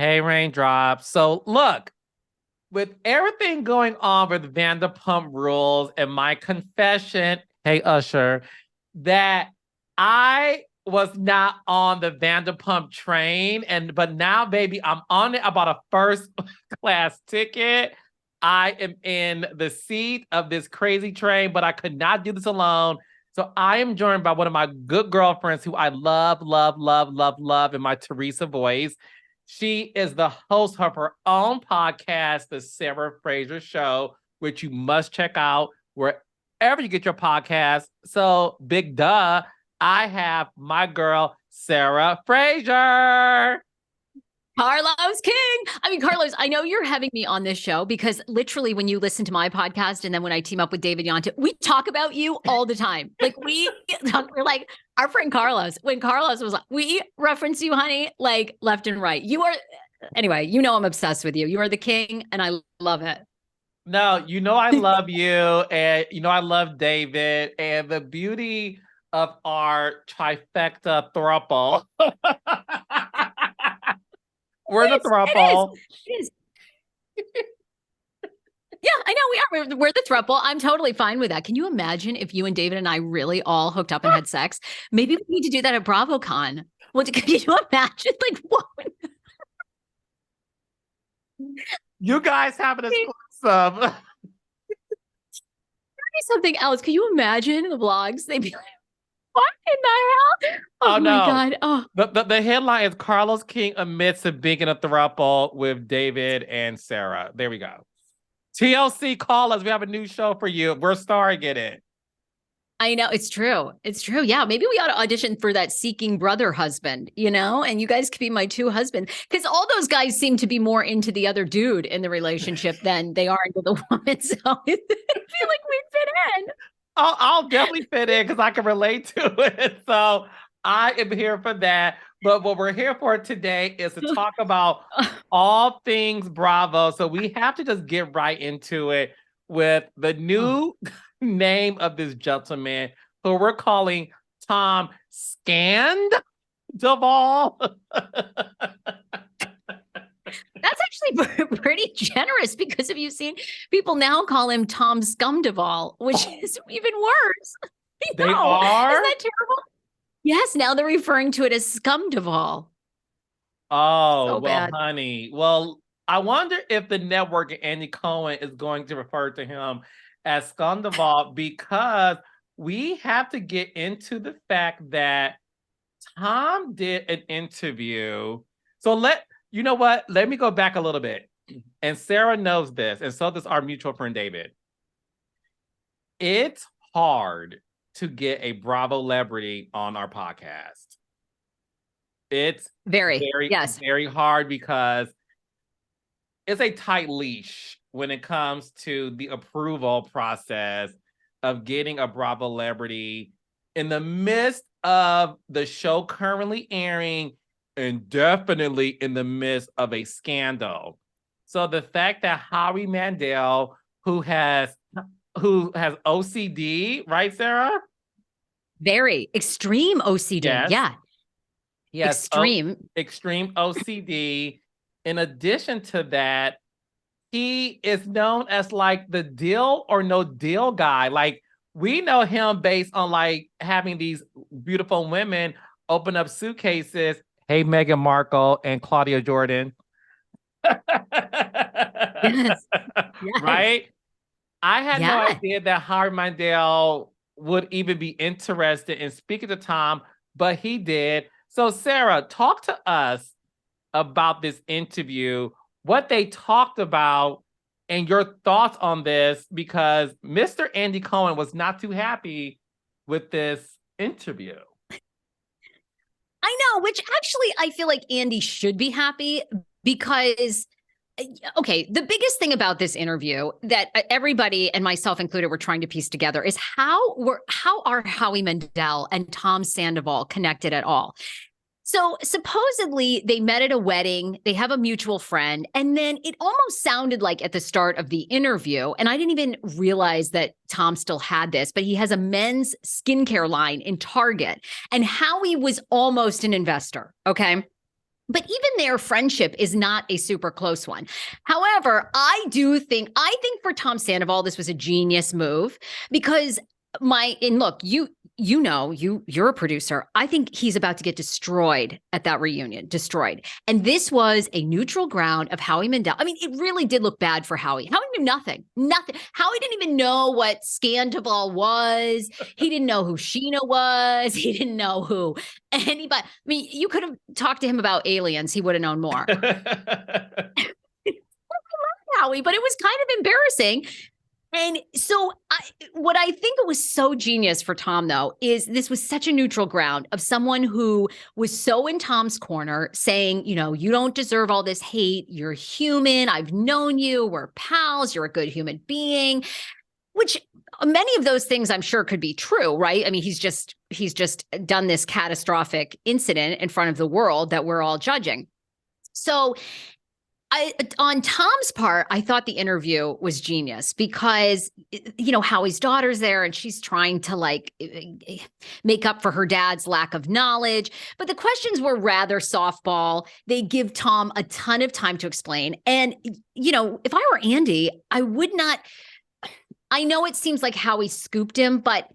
Hey, Raindrops. So, look, with everything going on with Vanderpump Rules and my confession, hey, Usher, that I was not on the Vanderpump train. But now, baby, I'm on it. I bought a first class ticket. I am in the seat of this crazy train, but I could not do this alone. So I am joined by one of my good girlfriends who I love, love, love, love, love in my Teresa voice. She is the host of her own podcast, The Sarah Fraser Show, which you must check out wherever you get your podcast. So, big duh, I have my girl, Sarah Fraser. Carlos King. I mean, Carlos, I know you're having me on this show because literally when you listen to my podcast and then when I team up with David Yonta, we talk about you all the time. Like we're like our friend Carlos, when Carlos was like, we reference you, honey, like left and right. Anyway, I'm obsessed with you. You are the king and I love it. No, I love you and I love David and the beauty of our trifecta throuple. We're the throuple. It is. Yeah, I know we are. We're the throuple. I'm totally fine with that. Can you imagine if you and David and I really all hooked up and had sex? Maybe we need to do that at BravoCon. Well, can you imagine? Like, what? You guys have an exclusive. Something else. Can you imagine the vlogs? They'd be like, what in the hell? Oh my God. Oh. The headline is Carlos King admits to being in a throuple with David and Sarah. There we go. TLC, call us. We have a new show for you. We're starring in it. I know. It's true. It's true. Yeah. Maybe we ought to audition for that seeking brother husband, and you guys could be my two husbands. Because all those guys seem to be more into the other dude in the relationship than they are into the woman. So I feel like we fit in. I'll definitely fit in because I can relate to it. So I am here for that. But what we're here for today is to talk about all things Bravo. So we have to just get right into it with the new name of this gentleman who we're calling Tom Sandoval. That's actually pretty generous because have you seen people now call him Tom Scumdeval, which is even worse. They are? Isn't that terrible? Yes, now they're referring to it as Scumdeval. Oh, so well, bad. Honey. Well, I wonder if the network and Andy Cohen is going to refer to him as Scumdeval because we have to get into the fact that Tom did an interview. So you know what? Let me go back a little bit. And Sarah knows this, and so does our mutual friend David. It's hard to get a Bravo celebrity on our podcast. It's very hard because it's a tight leash when it comes to the approval process of getting a Bravo celebrity in the midst of the show currently airing and definitely in the midst of a scandal. So the fact that Howie Mandel, who has OCD, right, Sarah? Very extreme OCD. Yes. Yeah. Yes. Extreme OCD. In addition to that, he is known as like the deal or no deal guy. Like we know him based on like having these beautiful women open up suitcases. Hey, Meghan Markle and Claudia Jordan. Yes. Right? I had no idea that Howie Mandel would even be interested in speaking to Tom, but he did. So, Sarah, talk to us about this interview, what they talked about, and your thoughts on this, because Mr. Andy Cohen was not too happy with this interview. I know, which actually I feel like Andy should be happy because, okay, the biggest thing about this interview that everybody and myself included were trying to piece together is how are Howie Mandel and Tom Sandoval connected at all? So supposedly they met at a wedding, they have a mutual friend, and then it almost sounded like at the start of the interview, and I didn't even realize that Tom still had this, but he has a men's skincare line in Target, and Howie was almost an investor, okay? But even their friendship is not a super close one. However, I think for Tom Sandoval, this was a genius move because look, you're a producer. I think he's about to get destroyed at that reunion, destroyed. And this was a neutral ground of Howie Mandel. I mean, it really did look bad for Howie. Howie knew nothing. Howie didn't even know what Scandoval was. He didn't know who Sheena was. He didn't know who anybody. I mean, you could have talked to him about aliens. He would have known more. Howie, but it was kind of embarrassing. And so what I think it was so genius for Tom, though, is this was such a neutral ground of someone who was so in Tom's corner saying, you know, you don't deserve all this hate. You're human. I've known you. We're pals. You're a good human being, which many of those things I'm sure could be true, right? I mean, he's just done this catastrophic incident in front of the world that we're all judging. So on Tom's part, I thought the interview was genius because, you know, Howie's daughter's there and she's trying to like make up for her dad's lack of knowledge. But the questions were rather softball. They give Tom a ton of time to explain. And, you know, if I were Andy, I would not. I know it seems like Howie scooped him, but,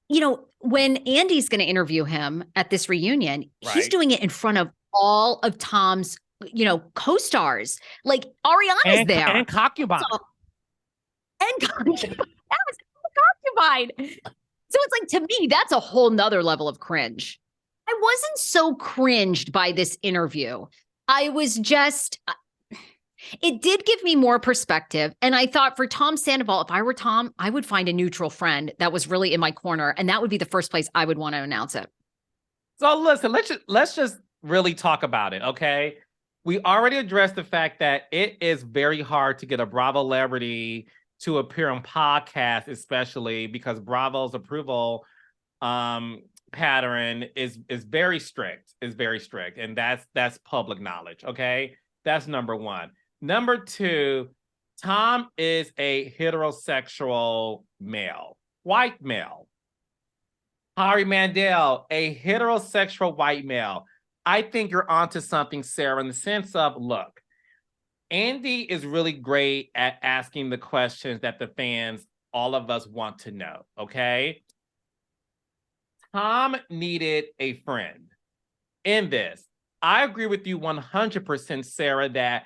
you know, when Andy's going to interview him at this reunion, he's doing it in front of all of Tom's, you know, co-stars. Like Ariana's there. And concubine. And concubine. So it's like, to me, that's a whole nother level of cringe. I wasn't so cringed by this interview. I was just, it did give me more perspective. And I thought for Tom Sandoval, if I were Tom, I would find a neutral friend that was really in my corner. And that would be the first place I would want to announce it. So listen, let's just really talk about it, okay? We already addressed the fact that it is very hard to get a Bravo celebrity to appear on podcasts, especially because Bravo's approval pattern is very strict. And that's public knowledge, okay? That's number one. Number two, Tom is a heterosexual male, white male. Howie Mandel, a heterosexual white male. I think you're onto something, Sarah, in the sense of, look, Andy is really great at asking the questions that the fans, all of us, want to know, okay? Tom needed a friend in this. I agree with you 100%, Sarah, that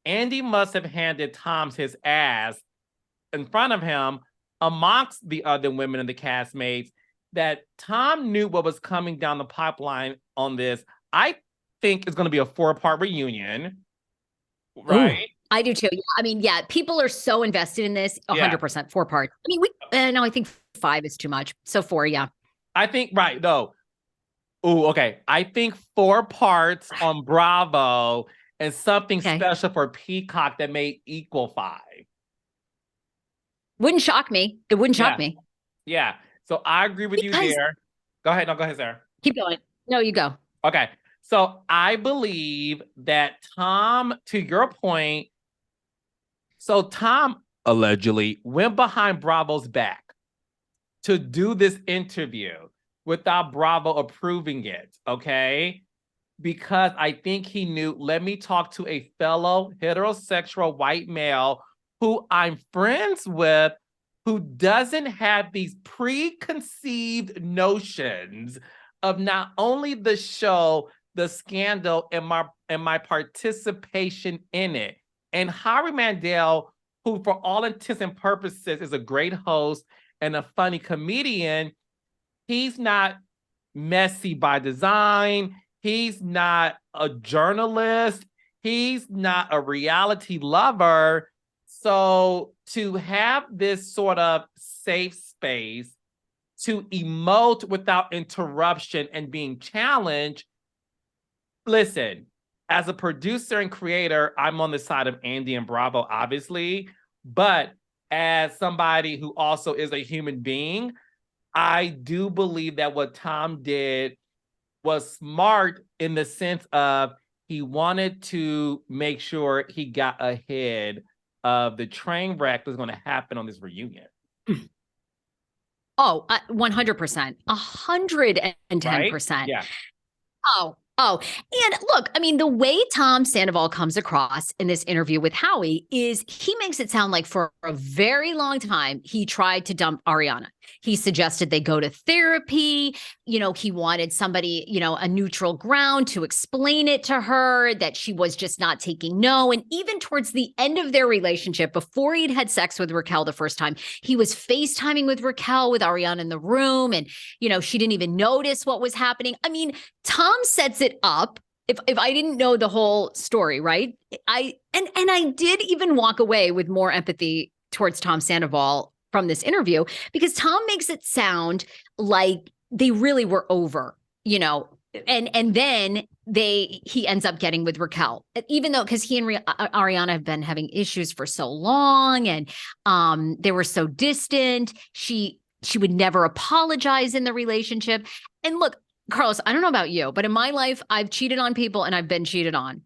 Andy must have handed Tom his ass in front of him amongst the other women and the castmates, that Tom knew what was coming down the pipeline on this. I think it's going to be a 4-part reunion, right? Ooh, I do too. Yeah, I mean, yeah, people are so invested in this. 100%, 4 parts. I mean, no, I think 5 is too much. So 4, yeah. I think, right, though. Ooh, okay. I think 4 parts on Bravo and something special for Peacock that may equal 5. Wouldn't shock me. It wouldn't shock me. Yeah. So I agree with you there. Go ahead. No, go ahead, Sarah. Keep going. No, you go. Okay. So I believe that Tom, to your point, so Tom allegedly went behind Bravo's back to do this interview without Bravo approving it, okay? Because I think he knew, let me talk to a fellow heterosexual white male who I'm friends with, who doesn't have these preconceived notions of not only the show, the scandal, and my participation in it. And Howie Mandel, who for all intents and purposes is a great host and a funny comedian, he's not messy by design. He's not a journalist. He's not a reality lover. So to have this sort of safe space to emote without interruption and being challenged, listen, as a producer and creator, I'm on the side of Andy and Bravo, obviously. But as somebody who also is a human being, I do believe that what Tom did was smart in the sense of he wanted to make sure he got ahead of the train wreck that's going to happen on this reunion. Oh, 100%, 110%. Right? Yeah. Oh, Oh, and look, I mean, the way Tom Sandoval comes across in this interview with Howie is he makes it sound like for a very long time, he tried to dump Ariana. He suggested they go to therapy. He wanted somebody, a neutral ground to explain it to her that she was just not taking no. And even towards the end of their relationship, before he'd had sex with Raquel the first time, he was FaceTiming with Raquel with Ariana in the room. And, she didn't even notice what was happening. I mean, Tom sets it up. If I didn't know the whole story, right? I did even walk away with more empathy towards Tom Sandoval from this interview because Tom makes it sound like they really were over, and then he ends up getting with Raquel, even though because he and Ariana have been having issues for so long, and they were so distant. She would never apologize in the relationship. And look, Carlos, I don't know about you, but in my life, I've cheated on people and I've been cheated on.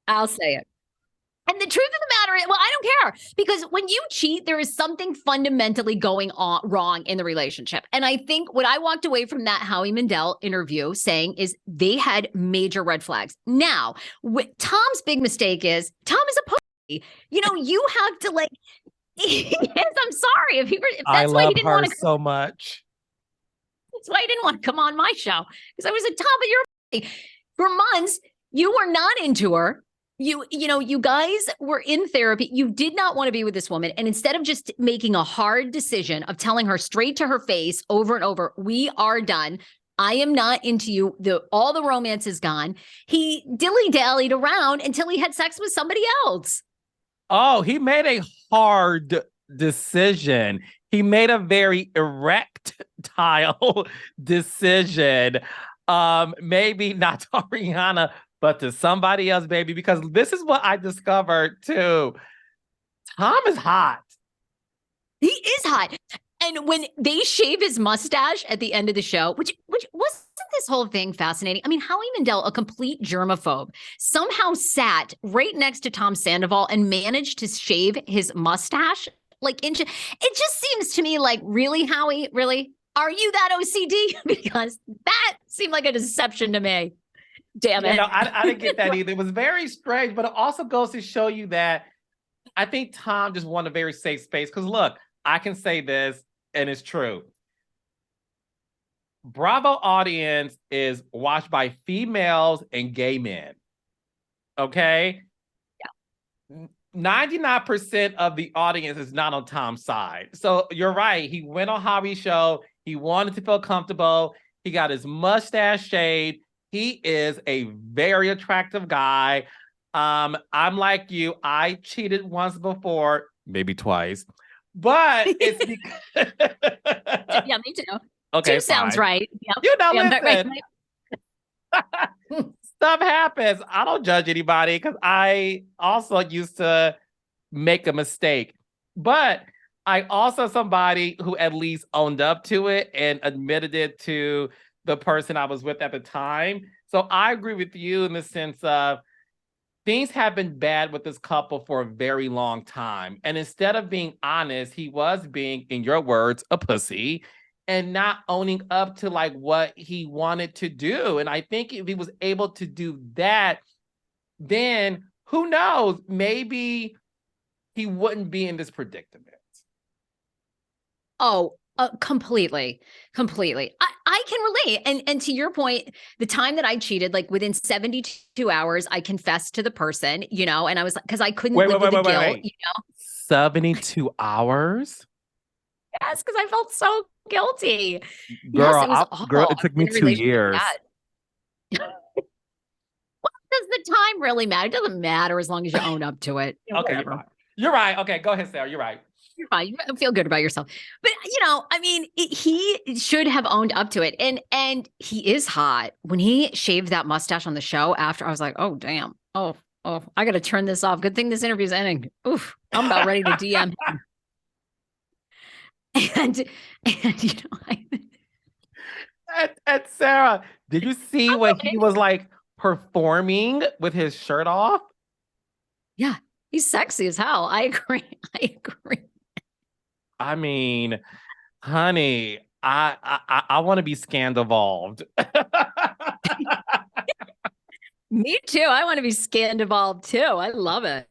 I'll say it. And the truth of the matter is, well, I don't care because when you cheat, there is something fundamentally going on wrong in the relationship. And I think what I walked away from that Howie Mandel interview saying is they had major red flags. Now, Tom's big mistake is Tom is a pussy. You have to like, yes, I'm sorry. If that's why he didn't want to so much. That's why I didn't want to come on my show because I was at top of your for months. You were not into her. You guys were in therapy. You did not want to be with this woman. And instead of just making a hard decision of telling her straight to her face over and over, we are done. I am not into you. All the romance is gone. He dilly-dallied around until he had sex with somebody else. Oh, he made a hard decision. He made a very erectile decision. Maybe not to Ariana, but to somebody else, baby, because this is what I discovered too. Tom is hot. He is hot. And when they shave his mustache at the end of the show, which wasn't this whole thing fascinating? I mean, Howie Mandel, a complete germaphobe, somehow sat right next to Tom Sandoval and managed to shave his mustache. It just seems to me like, really, Howie, really? Are you that OCD? Because that seemed like a deception to me. Damn it. I didn't get that either. It was very strange, but it also goes to show you that I think Tom just wanted a very safe space. Because look, I can say this, and it's true. Bravo audience is watched by females and gay men. Okay? Yeah. 99% of the audience is not on Tom's side. So you're right. He went on Howie's show. He wanted to feel comfortable. He got his mustache shaved. He is a very attractive guy. I'm like you. I cheated once before, maybe twice. But it's because... Yeah, me too. Okay, Two sounds right. Yep. Listen. Stuff happens. I don't judge anybody because I also used to make a mistake. But I also somebody who at least owned up to it and admitted it to the person I was with at the time. So I agree with you in the sense of things have been bad with this couple for a very long time. And instead of being honest, he was being, in your words, a pussy and not owning up to like what he wanted to do. And I think if he was able to do that, then who knows, maybe he wouldn't be in this predicament. Oh, completely. I can relate. And to your point, the time that I cheated, like within 72 hours, I confessed to the person, and I was like, because I couldn't live with the guilt, 72 hours? Yes, because I felt so guilty. Girl, yes, it took me 2 years. What does the time really matter? It doesn't matter as long as you own up to it. Okay, you're right. Okay, go ahead, Sarah. You're right. You're fine. You feel good about yourself. But, I mean, he should have owned up to it. And he is hot. When he shaved that mustache on the show after, I was like, oh, damn. Oh, I got to turn this off. Good thing this interview's ending. Oof, I'm about ready to DM him. And Sarah, did you see when he was like performing with his shirt off? Yeah, he's sexy as hell. I agree. I mean, honey, I want to be scandal-involved. Me too. I want to be Scandival too. I love it.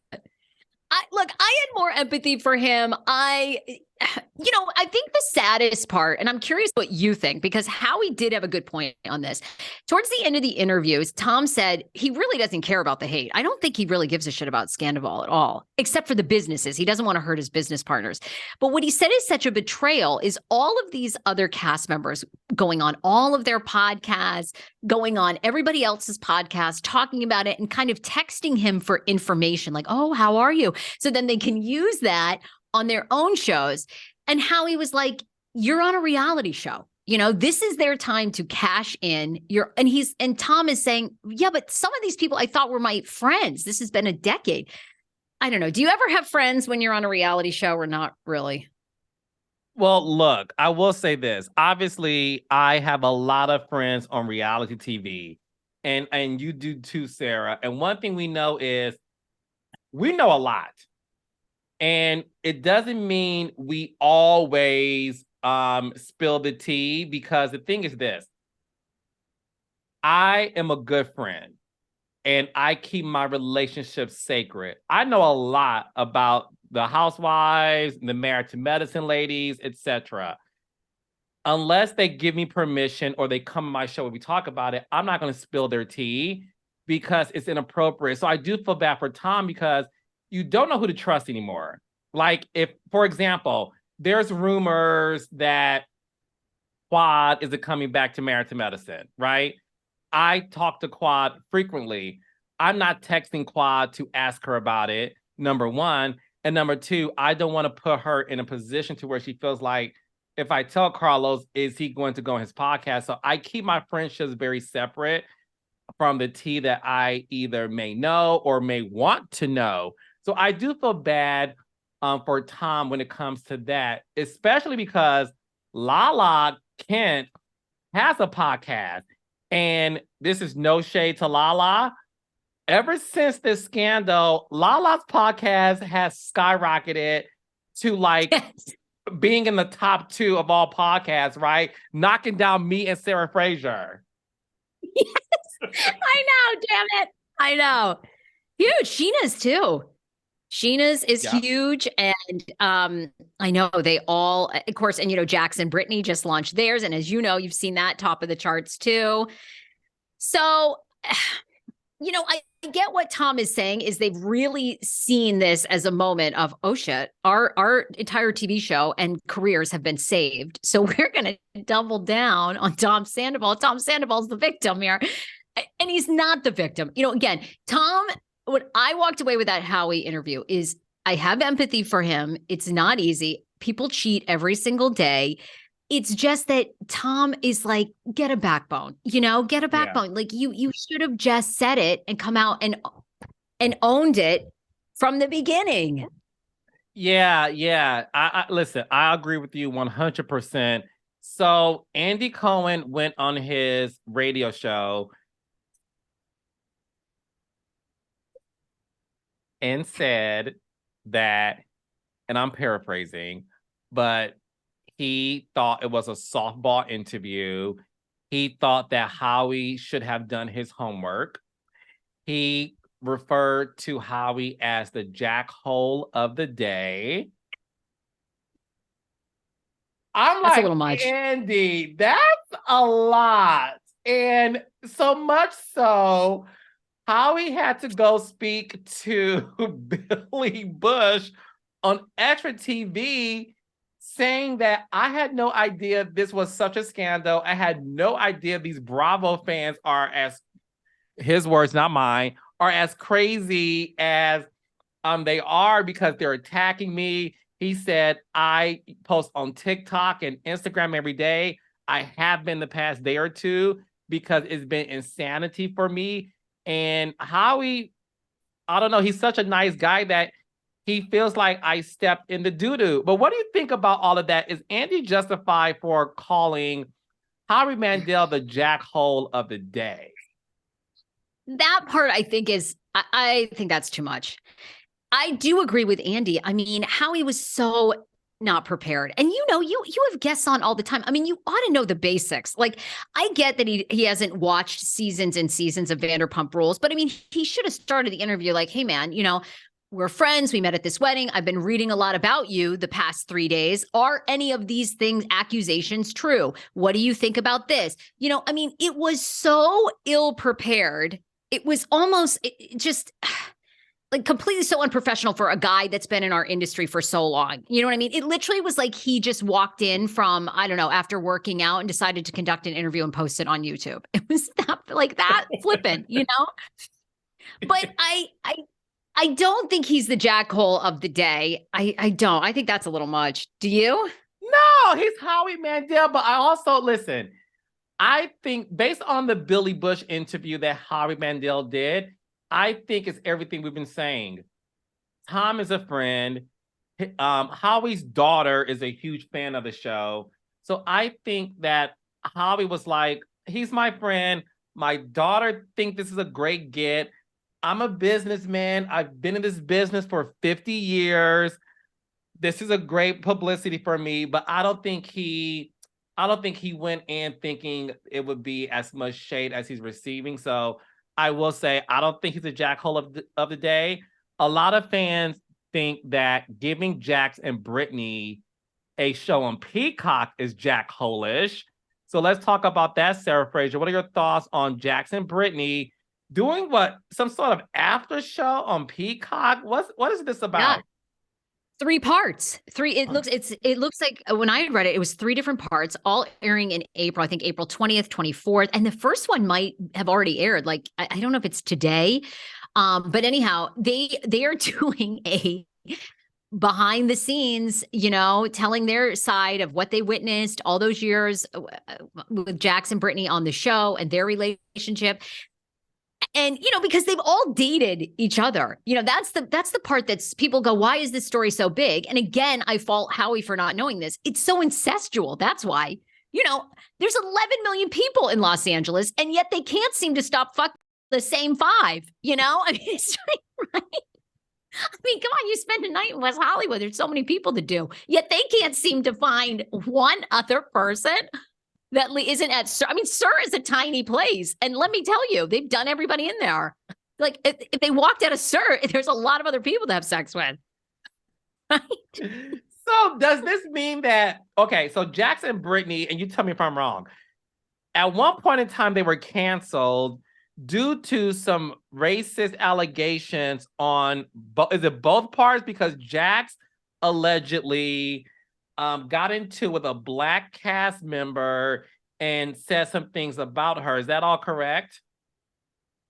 Look, I had more empathy for him. I think the saddest part, and I'm curious what you think, because Howie did have a good point on this. Towards the end of the interviews, Tom said he really doesn't care about the hate. I don't think he really gives a shit about Scandival at all, except for the businesses. He doesn't want to hurt his business partners. But what he said is such a betrayal is all of these other cast members going on all of their podcasts, going on everybody else's podcast, talking about it and kind of texting him for information like, oh, how are you? So then they can use that on their own shows. And Howie was like, you're on a reality show. This is their time to cash in. And Tom is saying, yeah, but some of these people I thought were my friends. This has been a decade. I don't know. Do you ever have friends when you're on a reality show or not really? Well, look, I will say this. Obviously, I have a lot of friends on reality TV, and you do too, Sarah. And one thing we know is we know a lot. And it doesn't mean we always spill the tea, because the thing is this. I am a good friend and I keep my relationships sacred. I know a lot about the housewives, the Married to Medicine ladies, etc. Unless they give me permission or they come on my show and we talk about it, I'm not going to spill their tea because it's inappropriate. So I do feel bad for Tom because you don't know who to trust anymore. Like if, for example, there's rumors that Quad isn't coming back to Married to Medicine, right? I talk to Quad frequently. I'm not texting Quad to ask her about it, number one. And number two, I don't want to put her in a position to where she feels like, if I tell Carlos, is he going to go on his podcast? So I keep my friendships very separate from the tea that I either may know or may want to know. So I do feel bad for Tom when it comes to that, especially because Lala Kent has a podcast. And this is no shade to Lala. Ever since this scandal, Lala's podcast has skyrocketed to like being in the top 2 of all podcasts, right? Knocking down me and Sarah Fraser. Yes, I know, damn it. I know. Huge. Sheena's too. Sheena's is huge. And I know they all, of course, and Jax and Brittany just launched theirs. And as you know, you've seen that top of the charts too. So, I get what Tom is saying is they've really seen this as a moment of, oh shit, our entire TV show and careers have been saved. So we're going to double down on Tom Sandoval. Tom Sandoval's the victim here. And he's not the victim. Again, Tom, what I walked away with that Howie interview is I have empathy for him. It's not easy. People cheat every single day. It's just that Tom is like, get a backbone, get a backbone. Yeah. Like you should have just said it and come out and owned it from the beginning. Yeah. I listen, I agree with you 100%. So Andy Cohen went on his radio show and said that, and I'm paraphrasing, but he thought it was a softball interview. He thought that Howie should have done his homework. He referred to Howie as the jackhole of the day. I'm that's like, a little much. Andy, that's a lot. And so much so, Howie had to go speak to Billy Bush on Extra TV, saying that I had no idea this was such a scandal. I had no idea these Bravo fans are, as his words, not mine, are as crazy as they are because they're attacking me. He said, I post on TikTok and Instagram every day. I have been the past day or two because it's been insanity for me. And Howie, I don't know, he's such a nice guy that he feels like I stepped in the doo-doo. But what do you think about all of that? Is Andy justified for calling Howie Mandel the jackhole of the day? That part, I think, I think that's too much. I do agree with Andy. I mean, Howie was so not prepared. And you have guests on all the time. I mean, you ought to know the basics. Like, I get that he hasn't watched seasons and seasons of Vanderpump Rules, but I mean, he should have started the interview like, hey man, we're friends. We met at this wedding. I've been reading a lot about you the past 3 days. Are any of these things, accusations, true? What do you think about this? I mean, it was so ill prepared. It was almost just like completely so unprofessional for a guy that's been in our industry for so long. You know what I mean? It literally was like he just walked in from, I don't know, after working out and decided to conduct an interview and post it on YouTube. It was that flippant, But I don't think he's the jackhole of the day. I don't. I think that's a little much. Do you? No, he's Howie Mandel. But I also, listen, I think based on the Billy Bush interview that Howie Mandel did, I think it's everything we've been saying. Tom is a friend. Howie's daughter is a huge fan of the show. So I think that Howie was like, he's my friend. My daughter thinks this is a great get. I'm a businessman. I've been in this business for 50 years. This is a great publicity for me, but I don't think he went in thinking it would be as much shade as he's receiving. So I will say, I don't think he's a jackhole of the day. A lot of fans think that giving Jax and Brittany a show on Peacock is jackhole-ish. So let's talk about that, Sarah Fraser. What are your thoughts on Jax and Brittany doing some sort of after show on Peacock? What is this about? Yeah. 3 parts. It looks like when I read it, it was 3 different parts, all airing in April. I think April 20th, 24th, and the first one might have already aired. Like, I don't know if it's today, but anyhow, they are doing a behind the scenes, telling their side of what they witnessed all those years with Jax and Brittany on the show and their relationship. And, because they've all dated each other, that's the part that's people go, why is this story so big? And again, I fault Howie for not knowing this. It's so incestual. That's why, there's 11 million people in Los Angeles, and yet they can't seem to stop fucking the same 5, I mean, it's right. I mean, come on, you spend a night in West Hollywood. There's so many people to do, yet they can't seem to find one other person that isn't at SUR. I mean, SUR is a tiny place. And let me tell you, they've done everybody in there. Like, if they walked out of SUR, there's a lot of other people to have sex with. Right? So does this mean that, okay, so Jax and Brittany, and you tell me if I'm wrong, at one point in time, they were canceled due to some racist allegations on, is it both parts? Because Jax allegedly got into with a Black cast member and said some things about her. Is that all correct?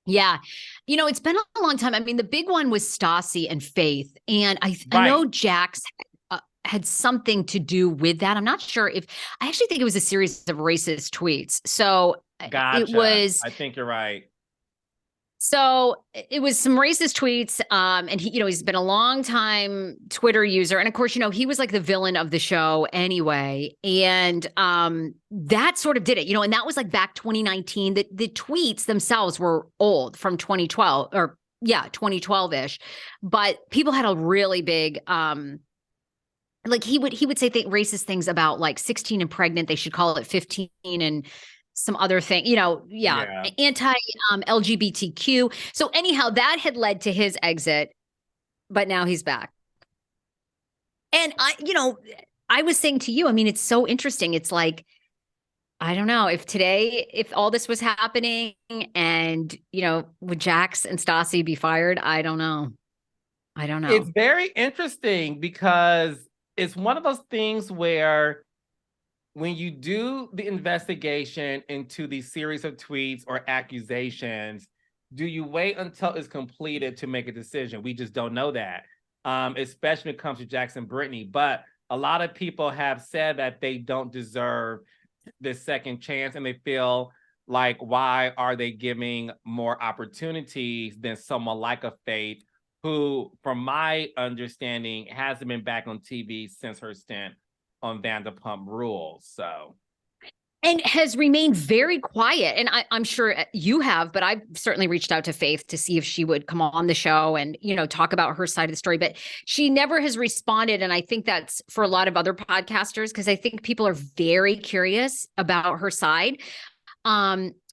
Yeah. It's been a long time. I mean, the big one was Stassi and Faith. And I know Jax had something to do with that. I'm not sure I actually think it was a series of racist tweets. So gotcha. It was, I think you're right. So it was some racist tweets. And he's been a long time Twitter user. And of course, he was like the villain of the show anyway. And that sort of did it, and that was like back 2019. The tweets themselves were old from 2012 or 2012-ish. But people had a really big like he would say racist things about like 16 and pregnant. They should call it 15 and some other thing, anti LGBTQ. So anyhow, that had led to his exit, but now he's back. And I was saying to you, I mean, it's so interesting. It's like, I don't know if all this was happening and, would Jax and Stassi be fired? I don't know. It's very interesting because it's one of those things where when you do the investigation into these series of tweets or accusations, do you wait until it's completed to make a decision? We just don't know that, especially when it comes to Jax and Brittany. But a lot of people have said that they don't deserve this second chance, and they feel like, why are they giving more opportunities than someone like a Faith, who, from my understanding, hasn't been back on TV since her stint on Vanderpump Rules. So, and has remained very quiet. And I'm sure you have, but I've certainly reached out to Faith to see if she would come on the show and, talk about her side of the story, but she never has responded. And I think that's for a lot of other podcasters, because I think people are very curious about her side.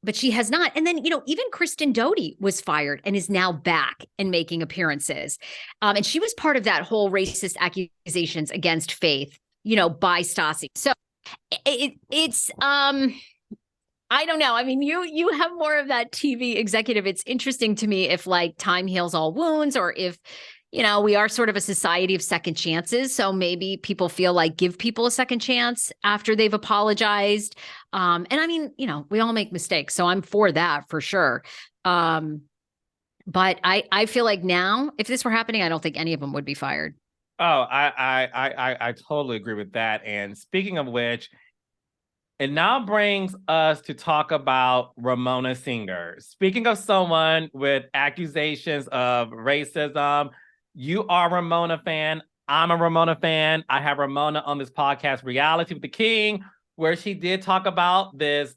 But she has not. And then, even Kristen Doty was fired and is now back and making appearances. And she was part of that whole racist accusations against Faith, by Stassi. So it's I don't know. I mean, you have more of that TV executive. It's interesting to me if like time heals all wounds, or if we are sort of a society of second chances. So maybe people feel like give people a second chance after they've apologized. And I mean, we all make mistakes. So I'm for that for sure. But I feel like now, if this were happening, I don't think any of them would be fired. Oh, I totally agree with that. And speaking of which, it now brings us to talk about Ramona Singer. Speaking of someone with accusations of racism, you are a Ramona fan. I'm a Ramona fan. I have Ramona on this podcast, Reality with the King, where she did talk about this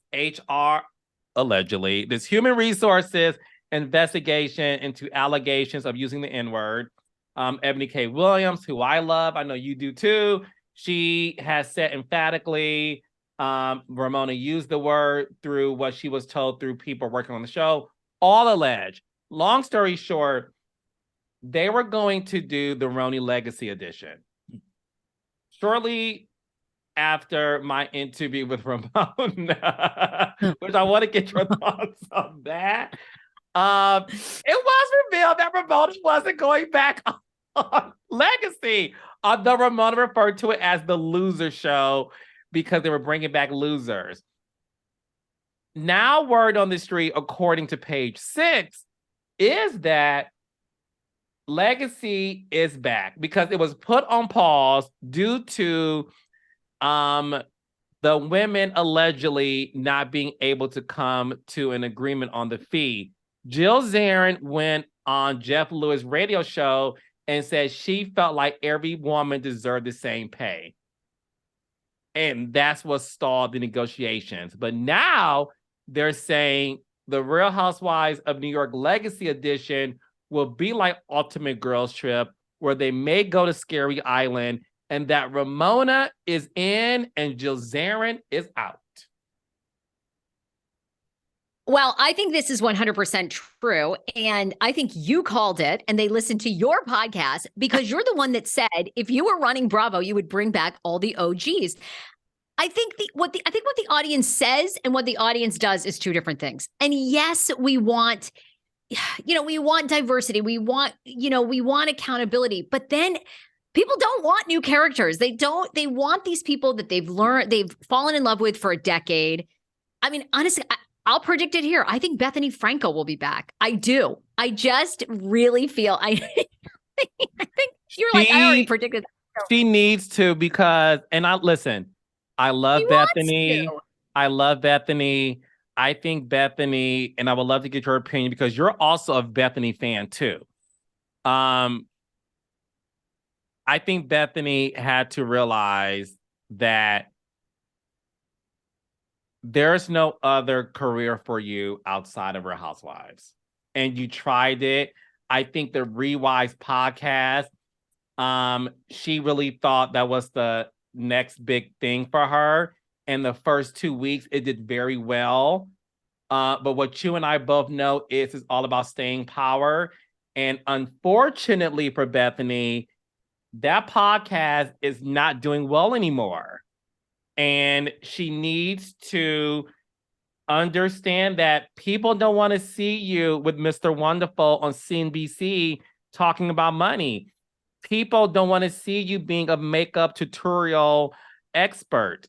allegedly, this human resources investigation into allegations of using the N-word. Ebony K. Williams, who I love, I know you do too, she has said emphatically, Ramona used the word through what she was told through people working on the show, all alleged. Long story short, they were going to do the RHONY Legacy Edition. Shortly after my interview with Ramona, which I want to get your thoughts on that, it was revealed that Ramona wasn't going back on Legacy. Although Ramona referred to it as the loser show because they were bringing back losers. Now, word on the street, according to Page 6, is that Legacy is back because it was put on pause due to the women allegedly not being able to come to an agreement on the fee. Jill Zarin went on Jeff Lewis' radio show and said she felt like every woman deserved the same pay. And that's what stalled the negotiations. But now they're saying the Real Housewives of New York Legacy Edition will be like Ultimate Girls Trip, where they may go to Scary Island, and that Ramona is in and Jill Zarin is out. Well, I think this is 100% true. And I think you called it and they listened to your podcast because you're the one that said if you were running Bravo, you would bring back all the OGs. I think what the audience says and what the audience does is two different things. And yes, we want diversity. We want accountability, but then people don't want new characters. They want these people that they've fallen in love with for a decade. I mean, honestly, I'll predict it here. I think Bethany Frankel will be back. I do. I just really feel I think you're like, I already predicted that. She needs to because, and I love Bethany. I love Bethany. I think Bethany, and I would love to get your opinion because you're also a Bethany fan too. I think Bethany had to realize that there's no other career for you outside of Real Housewives. And you tried it. I think the Rewise podcast, she really thought that was the next big thing for her. And the first 2 weeks, it did very well. But what you and I both know is it's all about staying power. And unfortunately for Bethany, that podcast is not doing well anymore. And she needs to understand that people don't want to see you with Mr. Wonderful on CNBC talking about money. People don't want to see you being a makeup tutorial expert.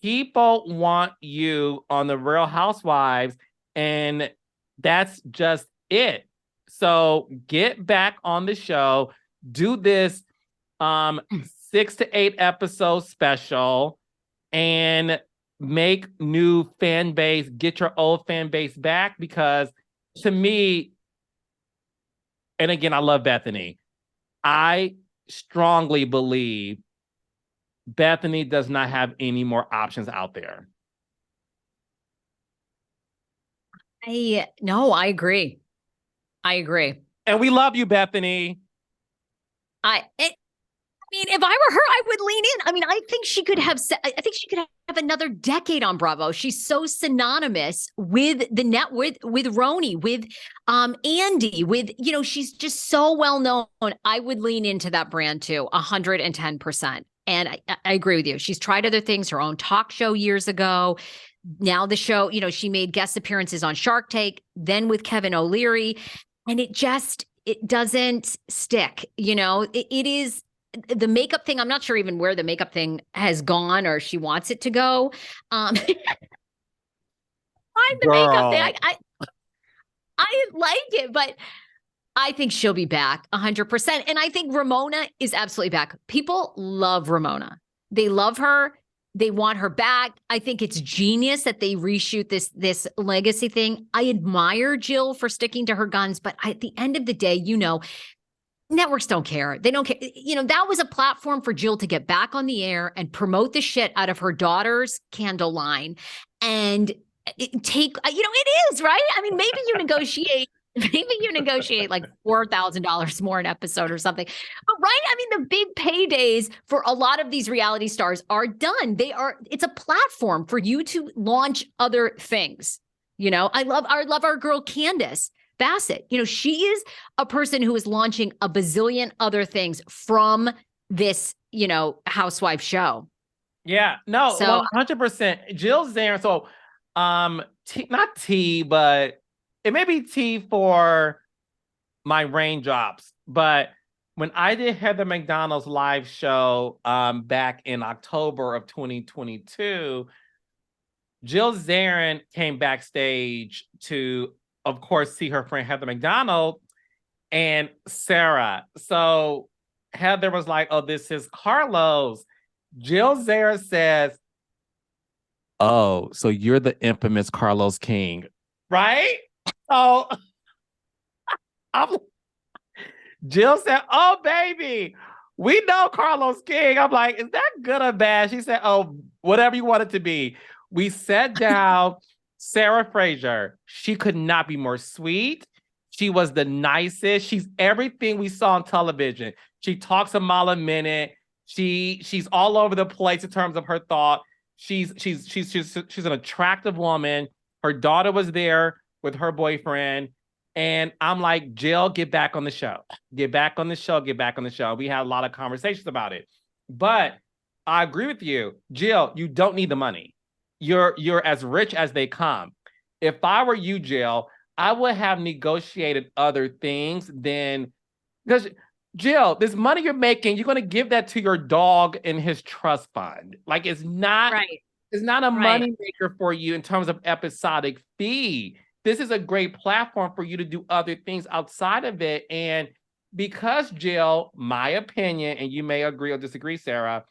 People want you on the Real Housewives, and that's just it. So get back on the show, do this 6 to 8 episode special, and make new fan base, get your old fan base back, because to me, and again, I love Bethany, I strongly believe Bethany does not have any more options out there. No, I agree. I agree. And we love you, Bethany. I mean, if I were her, I would lean in. I mean, I think she could have. I think she could have another decade on Bravo. She's so synonymous with the net, with RHONY, with Andy, with she's just so well known. I would lean into that brand too, 110%. And I agree with you. She's tried other things. Her own talk show years ago. Now the show, she made guest appearances on Shark Tank, then with Kevin O'Leary, and it doesn't stick. It is. The makeup thing, I'm not sure even where the makeup thing has gone or she wants it to go. Find the makeup thing. I like it, but I think she'll be back 100%. And I think Ramona is absolutely back. People love Ramona. They love her. They want her back. I think it's genius that they reshoot this legacy thing. I admire Jill for sticking to her guns, but at the end of the day, networks don't care. They don't care. That was a platform for Jill to get back on the air and promote the shit out of her daughter's candle line and it is, right? I mean, maybe you negotiate like $4,000 more an episode or something. But right, I mean, the big paydays for a lot of these reality stars are done. It's a platform for you to launch other things. I love our girl Candace Bassett. She is a person who is launching a bazillion other things from this, housewife show. Yeah, no, so, 100%. Jill's there. So, not T, but it may be T for my raindrops. But when I did Heather McDonald's live show back in October of 2022, Jill Zarin came backstage to, of course, see her friend Heather McDonald and Sarah. So Heather was like, oh, this is Carlos. Jill Zarin says, oh, so you're the infamous Carlos King, right? So Jill said, oh, baby, we know Carlos King. I'm like, is that good or bad? She said, oh, whatever you want it to be. We sat down. Sarah Fraser, she could not be more sweet. She was the nicest. She's everything we saw on television. She talks a mile a minute. She's all over the place in terms of her thought. She's an attractive woman. Her daughter was there with her boyfriend. And I'm like, Jill, get back on the show. Get back on the show. Get back on the show. We had a lot of conversations about it. But I agree with you. Jill, you don't need the money. You're as rich as they come. If I were you, Jill, I would have negotiated other things than, because Jill, this money you're making, you're going to give that to your dog in his trust fund. Like it's not a money maker for you in terms of episodic fee. This is a great platform for you to do other things outside of it. And because Jill, my opinion, and you may agree or disagree, Sarah,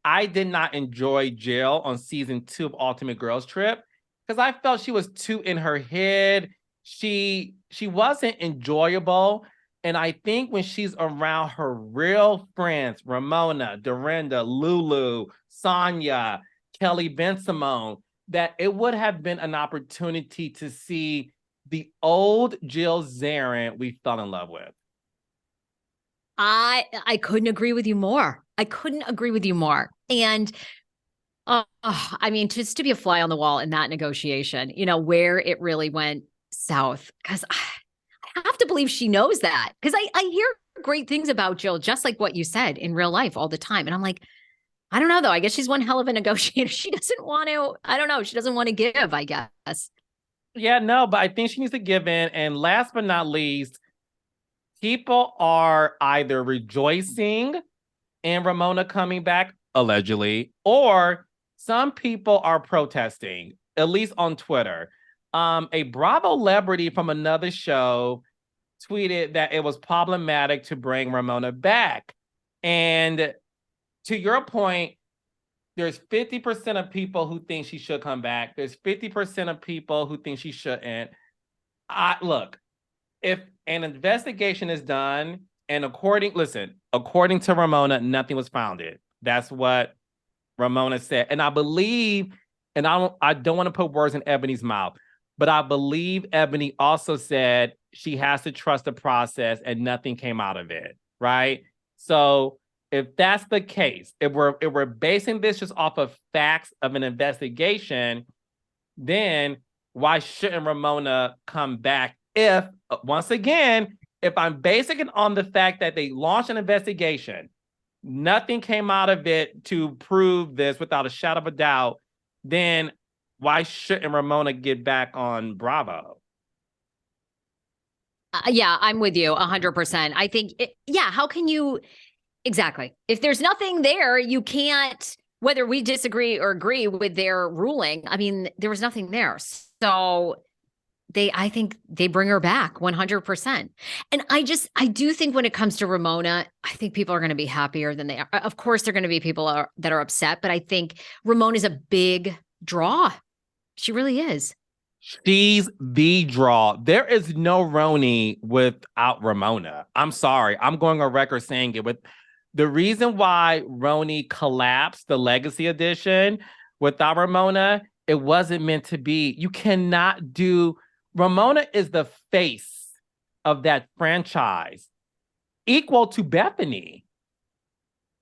I did not enjoy Jill on season 2 of Ultimate Girls Trip because I felt she was too in her head. She wasn't enjoyable. And I think when she's around her real friends, Ramona, Dorinda, Lulu, Sonia, Kelly Bensimon, that it would have been an opportunity to see the old Jill Zarin we fell in love with. I couldn't agree with you more. And I mean, just to be a fly on the wall in that negotiation, where it really went south, because I have to believe she knows that, because I hear great things about Jill, just like what you said, in real life all the time. And I'm like, I don't know, though. I guess she's one hell of a negotiator. She doesn't want to, I don't know. She doesn't want to give, I guess. Yeah, no, but I think she needs to give in. And last but not least, people are either rejoicing in Ramona coming back, allegedly, or some people are protesting, at least on Twitter. A Bravo celebrity from another show tweeted that it was problematic to bring Ramona back. And to your point, there's 50% of people who think she should come back. There's 50% of people who think she shouldn't. Look, if an investigation is done, and according to Ramona, nothing was founded. That's what Ramona said. And I believe, and I don't want to put words in Ebony's mouth, But I believe Ebony also said she has to trust the process and nothing came out of it, right? So if that's the case, if we're basing this just off of facts of an investigation, then why shouldn't Ramona come back if, once again, if I'm basing it on the fact that they launched an investigation, nothing came out of it to prove this without a shadow of a doubt, then why shouldn't Ramona get back on Bravo? Yeah, I'm with you 100%. I think, how can you, exactly. If there's nothing there, you can't, whether we disagree or agree with their ruling, I mean, there was nothing there. So I think they bring her back 100%. And I do think when it comes to Ramona, I think people are going to be happier than they are. Of course, there are going to be people that are upset, but I think Ramona's a big draw. She really is. She's the draw. There is no RHONY without Ramona. I'm sorry. I'm going on record saying it. With the reason why RHONY collapsed the Legacy Edition without Ramona, it wasn't meant to be. You cannot do. Ramona is the face of that franchise, equal to Bethany.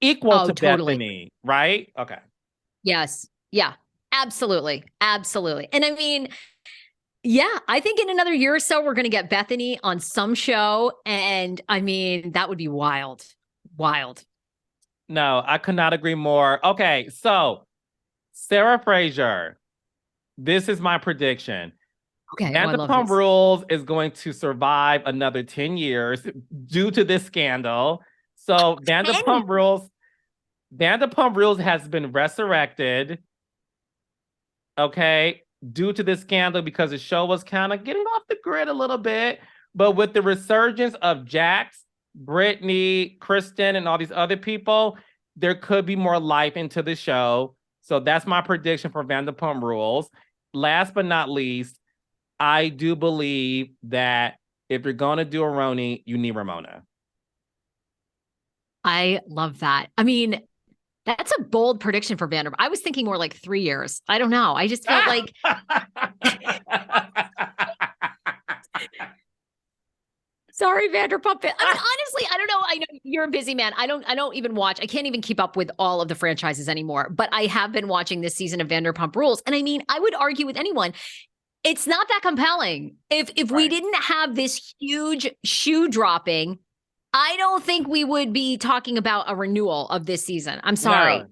Totally. Bethany, right? Okay. Yes. Yeah. Absolutely. Absolutely. And I mean, yeah, I think in another year or so, we're going to get Bethany on some show. And I mean, that would be wild. Wild. No, I could not agree more. Okay, so Sarah Fraser, this is my prediction. Okay. Vanderpump Rules is going to survive another 10 years due to this scandal. So Vanderpump Rules has been resurrected. Okay, due to this scandal because the show was kind of getting off the grid a little bit. But with the resurgence of Jax, Brittany, Kristen, and all these other people, there could be more life into the show. So that's my prediction for Vanderpump Rules. Last but not least, I do believe that if you're going to do a RHONY, you need Ramona. I love that. I mean, that's a bold prediction for Vanderpump. I was thinking more like 3 years. I don't know. I just felt like sorry, Vanderpump. I mean, honestly, I don't know. I know you're a busy man. I don't even watch. I can't even keep up with all of the franchises anymore. But I have been watching this season of Vanderpump Rules. And I mean, I would argue with anyone, it's not that compelling. If we didn't have this huge shoe dropping, I don't think we would be talking about a renewal of this season. I'm sorry.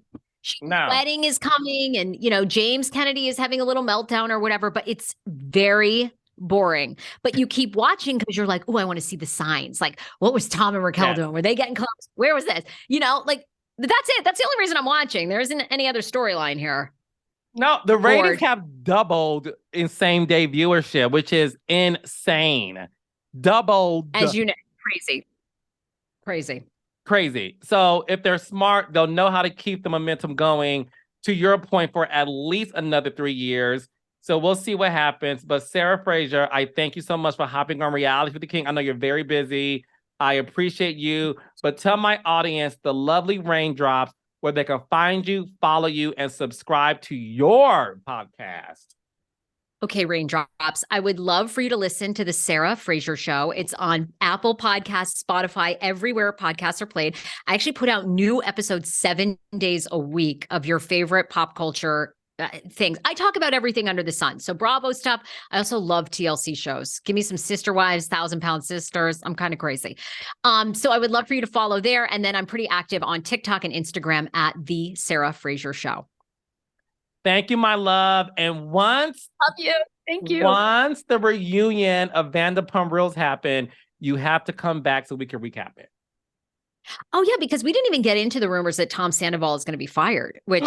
No. Wedding is coming and, James Kennedy is having a little meltdown or whatever, but it's very boring. But you keep watching because you're like, oh, I want to see the signs. Like, what was Tom and Raquel doing? Were they getting close? Where was this? Like, that's it. That's the only reason I'm watching. There isn't any other storyline here. No, the ratings have doubled in same day viewership, which is insane. Doubled. As you know, crazy. So if they're smart, they'll know how to keep the momentum going, to your point, for at least another 3 years. So we'll see what happens. But Sarah Fraser, I thank you so much for hopping on Reality with the King. I know you're very busy. I appreciate you. But tell my audience the lovely raindrops where they can find you, follow you, and subscribe to your podcast. Okay, Raindrops, I would love for you to listen to the Sarah Fraser Show. It's on Apple Podcasts, Spotify, everywhere podcasts are played. I actually put out new episodes 7 days a week of your favorite pop culture things. I talk about everything under the sun. So Bravo stuff. I also love TLC shows. Give me some Sister Wives, 1,000-Pound Sisters. I'm kind of crazy. So I would love for you to follow there. And then I'm pretty active on TikTok and Instagram at The Sarah Fraser Show. Thank you, my love. And once the reunion of Vanderpump Rules happen, you have to come back so we can recap it. Oh, yeah, because we didn't even get into the rumors that Tom Sandoval is going to be fired, which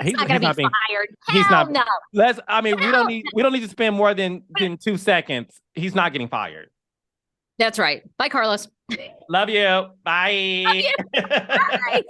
he's not going to be fired. He's not. No. We don't need to spend more than 2 seconds. He's not getting fired. That's right. Bye, Carlos. Love you. Bye. Love you. Bye.